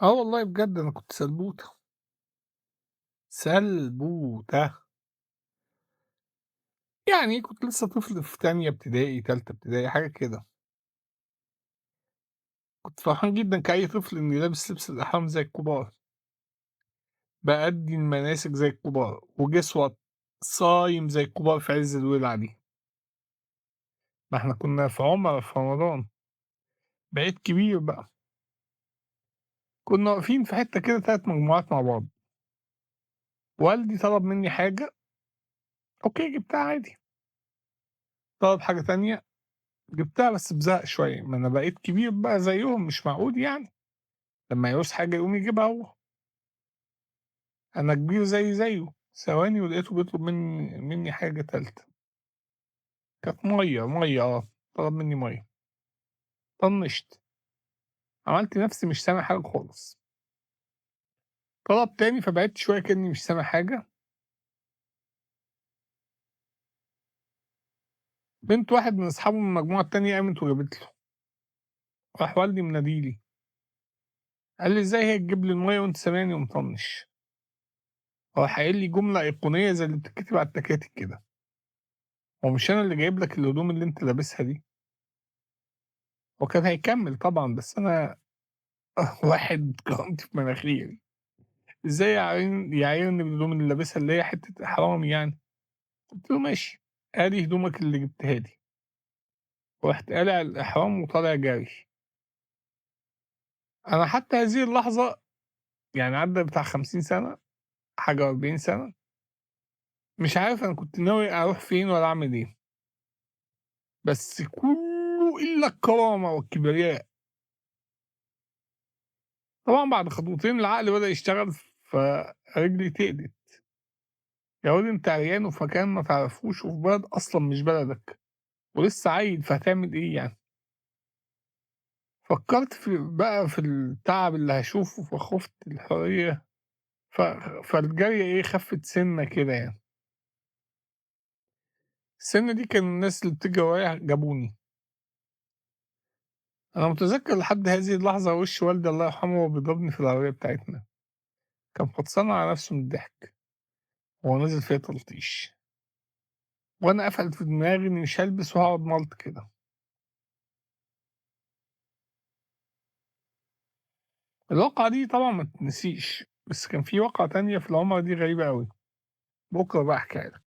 آه والله بجد أنا كنت سلبوتة، سلبوتة. يعني كنت لسه طفل في تانية ابتدائي، تالتة ابتدائي، حاجة كده. كنت فرحان جدًا كأي طفل إني لابس لبس الإحرام زي الكبار، بأدّي المناسك زي الكبار، وguess what صايم زي الكبار في عز الولعة دي. ما إحنا كنا في عُمرة في رمضان، بقيت كبير بقى. كنا واقفين في حتة كده 3 مجموعات مع بعض، والدي طلب مني حاجة، أوكي جبتها عادي، طلب حاجة تانية جبتها بس بزهق شوية، ما أنا بقيت كبير بقى زيّهم مش معقول يعني، لمّا يعوز حاجة يقوم يجيبها هو، أنا كبير زيي زيه، ثواني ولقيته بيطلب مني حاجة تالتة، كانت مَيّة طلب مني مَيّة، طنّشت، عملت نفسي مش سامع حاجة خالص، طلب تاني فبعدت شوية كأني مش سامع حاجة، بنت واحد من أصحابه من المجموعة التانية قامت وجابت له، راح والدي منادي لي، قال لي: "إزاي هي تجيب لي المَيّة وأنت سامعني ومطنّش؟" راح قايل لي جملة أيقونية زي اللي بتتكتب على التكاتك كده، "هو مش أنا اللي جايب لك الهدوم اللي أنت لابسها دي؟" هو كان هيكمّل طبعًا، بس أنا واحد كرامتي في مناخيري، إزاي يعايرني بالهدوم اللي لابسها اللي هي حتّة إحرامي يعني، قُلت له: "ماشي، آدي هدومك اللي جبتها لي." ورُحت قالع الإحرام وطالع جري. أنا حتى هذه اللحظة يعني عدّى بتاع 50 سَنة، حاجة و40 سَنة، مش عارف أنا كنت ناوي أروح فين والّا أعمل إيه، بس كُلّه إلا الكرامة والكبرياء. طبعًا بعد خطوتين العقل بدأ يشتغل، فرجلي تقلت. يا واد أنت عريان وفي مكان ما تعرفوش وفي بلد أصلًا مش بلدك، ولسه عيل فهتعمل إيه يعني؟ فكّرت في التعب اللي هاشوفه فخُفت الحرية ف فالجري إيه خَفِّت سِنّة كده يعني، السِنّة دي كان الناس اللي بتجري ورايا جابوني، أنا متذكّر لحد هذه اللحظة وِش والدي الله يرحمه وهو بيضربني في العربية بتاعتنا، كان فطسان على نَفْسه من الضحك وهو نازل فيّا تلطيش، وأنا قفلت في دماغي إني مش هالبس وهاقعد مَلط كده. الواقعة دي طبعًا ما تتنسيش، بس كان في واقعة تانية في العُمرة دي غريبة أوي، بُكرة بقى أحكيها لك.